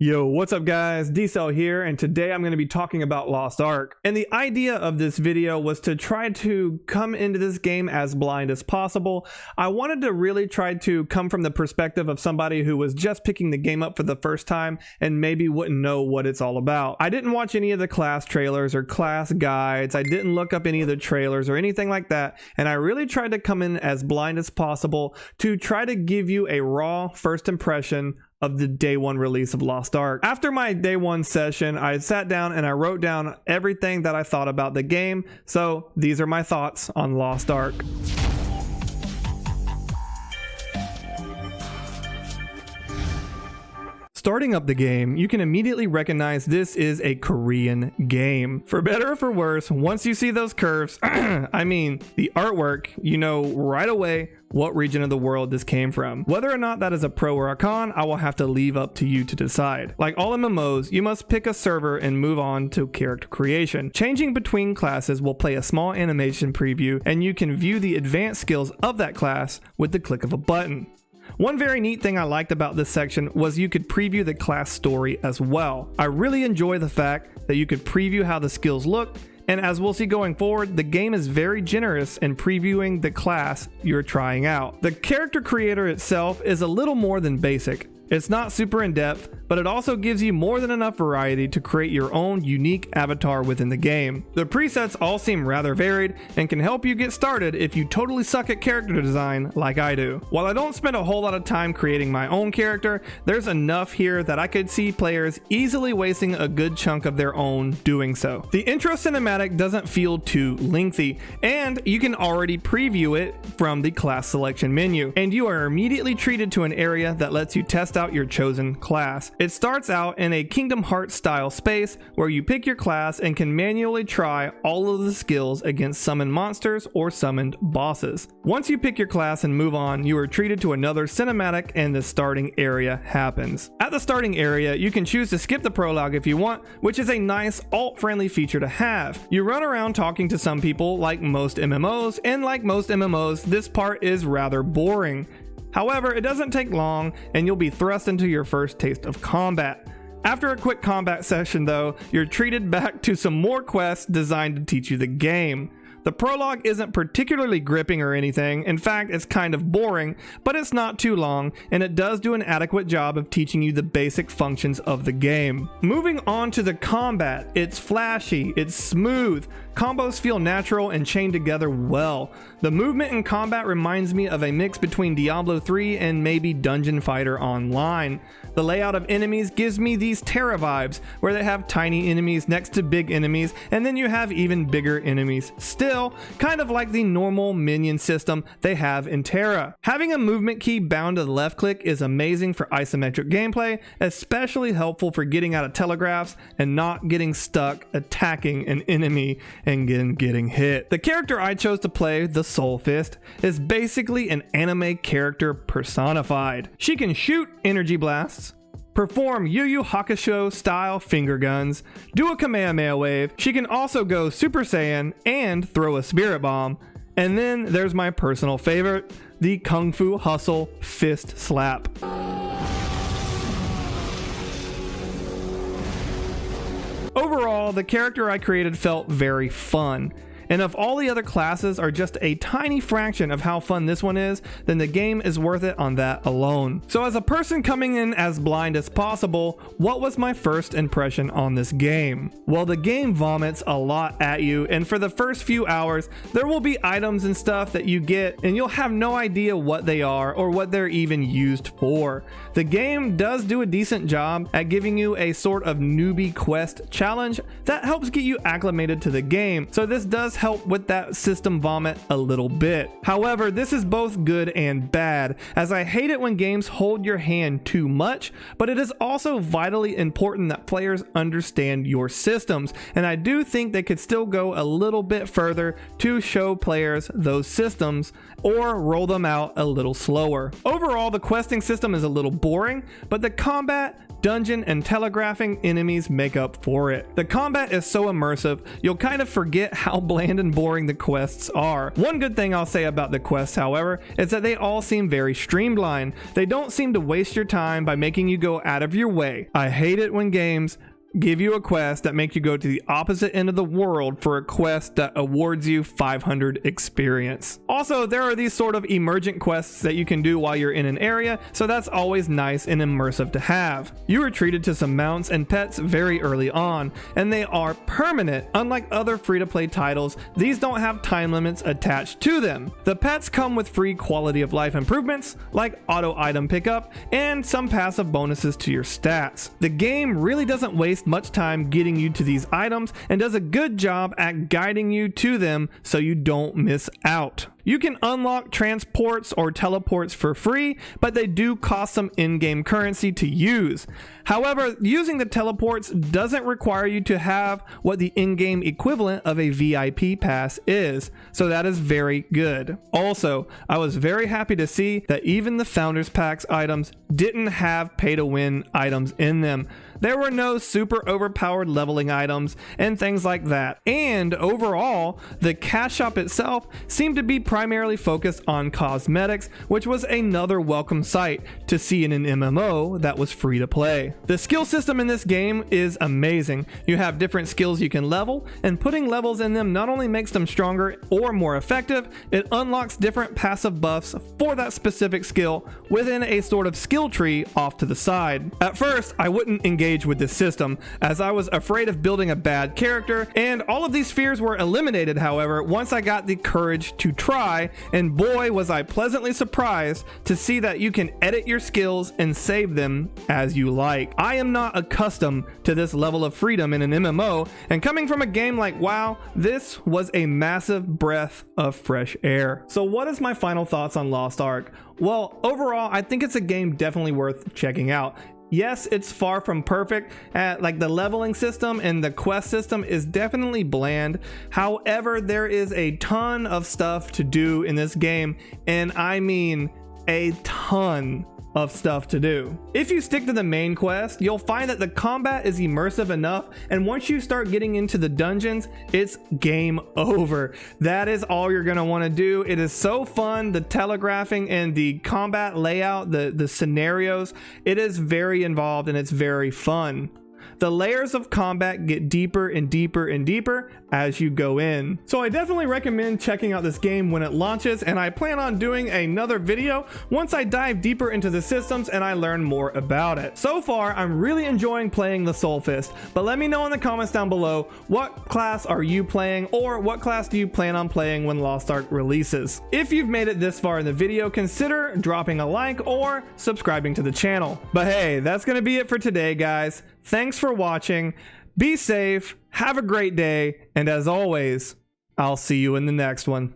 Yo, what's up guys? D-Cell here, and today I'm going to be talking about Lost Ark. And the idea of this video was to try to come into this game as blind as possible. I wanted to really try to come from the perspective of somebody who was just picking the game up for the first time and maybe wouldn't know what it's all about. I didn't watch any of the class trailers or class guides. I didn't look up any of the trailers or anything like that. And I really tried to come in as blind as possible to try to give you a raw first impression of the day one release of Lost Ark. After my day one session, I sat down and I wrote down everything that I thought about the game. So these are my thoughts on Lost Ark. Starting up the game, you can immediately recognize this is a Korean game. For better or for worse, once you see those curves, I mean the artwork, you know right away what region of the world this came from. Whether or not that is a pro or a con, I will have to leave up to you to decide. Like all MMOs, you must pick a server and move on to character creation. Changing between classes will play a small animation preview, and you can view the advanced skills of that class with the click of a button. One very neat thing I liked about this section was you could preview the class story as well. I really enjoy the fact that you could preview how the skills look, and as we'll see going forward, the game is very generous in previewing the class you're trying out. The character creator itself is a little more than basic. It's not super in-depth, but it also gives you more than enough variety to create your own unique avatar within the game. The presets all seem rather varied and can help you get started if you totally suck at character design like I do. While I don't spend a whole lot of time creating my own character, there's enough here that I could see players easily wasting a good chunk of their own doing so. The intro cinematic doesn't feel too lengthy, and you can already preview it from the class selection menu, and you are immediately treated to an area that lets you test out your chosen class. It starts out in a Kingdom Hearts style space where you pick your class and can manually try all of the skills against summoned monsters or summoned bosses. Once you pick your class and move on, you are treated to another cinematic and the starting area happens. At the starting area, you can choose to skip the prologue if you want, which is a nice alt-friendly feature to have. You run around talking to some people like most MMOs, and like most MMOs, this part is rather boring. However, it doesn't take long and you'll be thrust into your first taste of combat. After a quick combat session though, you're treated back to some more quests designed to teach you the game. The prologue isn't particularly gripping or anything. In fact, it's kind of boring, but it's not too long, and it does do an adequate job of teaching you the basic functions of the game. Moving on to the combat, it's flashy, it's smooth, combos feel natural and chained together well. The movement in combat reminds me of a mix between Diablo 3 and maybe Dungeon Fighter Online. The layout of enemies gives me these Terra vibes, where they have tiny enemies next to big enemies, and then you have even bigger enemies still, kind of like the normal minion system they have in Terra. Having a movement key bound to the left click is amazing for isometric gameplay, especially helpful for getting out of telegraphs and not getting stuck attacking an enemy and getting hit. The character I chose to play, the Soul Fist, is basically an anime character personified. She can shoot energy blasts, perform Yu Yu Hakusho style finger guns, do a Kamehameha wave. She can also go Super Saiyan and throw a spirit bomb. And then there's my personal favorite, the Kung Fu Hustle fist slap. Overall, the character I created felt very fun. And if all the other classes are just a tiny fraction of how fun this one is, then the game is worth it on that alone. So as a person coming in as blind as possible, what was my first impression on this game? Well, the game vomits a lot at you, and for the first few hours, there will be items and stuff that you get, and you'll have no idea what they are or what they're even used for. The game does do a decent job at giving you a sort of newbie quest challenge that helps get you acclimated to the game, so this does help with that system vomit a little bit. However, this is both good and bad, as I hate it when games hold your hand too much, but it is also vitally important that players understand your systems, and I do think they could still go a little bit further to show players those systems or roll them out a little slower. Overall, the questing system is a little boring, but the combat dungeon and telegraphing enemies make up for it. The combat is so immersive, you'll kind of forget how bland and boring the quests are. One good thing I'll say about the quests, however, is that they all seem very streamlined. They don't seem to waste your time by making you go out of your way. I hate it when games give you a quest that make you go to the opposite end of the world for a quest that awards you 500 experience. Also, there are these sort of emergent quests that you can do while you're in an area, so that's always nice and immersive to have. You are treated to some mounts and pets very early on, and they are permanent. Unlike other free-to-play titles, these don't have time limits attached to them. The pets come with free quality of life improvements, like auto item pickup, and some passive bonuses to your stats. The game really doesn't waste much time getting you to these items and does a good job at guiding you to them so you don't miss out. You can unlock transports or teleports for free, but they do cost some in-game currency to use. However, using the teleports doesn't require you to have what the in-game equivalent of a VIP pass is, so that is very good. Also, I was very happy to see that even the Founders Packs items didn't have pay-to-win items in them. There were no super overpowered leveling items and things like that. And overall, the cash shop itself seemed to be primarily focused on cosmetics, which was another welcome sight to see in an MMO that was free to play. The skill system in this game is amazing. You have different skills you can level, and putting levels in them not only makes them stronger or more effective, it unlocks different passive buffs for that specific skill within a sort of skill tree off to the side. At first, I wouldn't engage with this system, as I was afraid of building a bad character, and all of these fears were eliminated, however, once I got the courage to try, and boy was I pleasantly surprised to see that you can edit your skills and save them as you like. I am not accustomed to this level of freedom in an MMO, and coming from a game like WoW, this was a massive breath of fresh air. So what is my final thoughts on Lost Ark? Well, overall, I think it's a game definitely worth checking out. Yes, it's far from perfect. Like the leveling system and the quest system is definitely bland. However, there is a ton of stuff to do in this game, and I mean a ton of stuff to do. If you stick to the main quest, you'll find that the combat is immersive enough, and once you start getting into the dungeons, it's game over. That is all you're gonna want to do. It is so fun. The telegraphing and the combat layout, the scenarios, it is very involved and it's very fun. The layers of combat get deeper and deeper and deeper as you go in. So I definitely recommend checking out this game when it launches, and I plan on doing another video once I dive deeper into the systems and I learn more about it. So far, I'm really enjoying playing the Soul Fist, but let me know in the comments down below, what class are you playing, or what class do you plan on playing when Lost Ark releases? If you've made it this far in the video, consider dropping a like or subscribing to the channel. But hey, that's gonna be it for today, guys. Thanks for watching. Be safe, have a great day, and as always, I'll see you in the next one.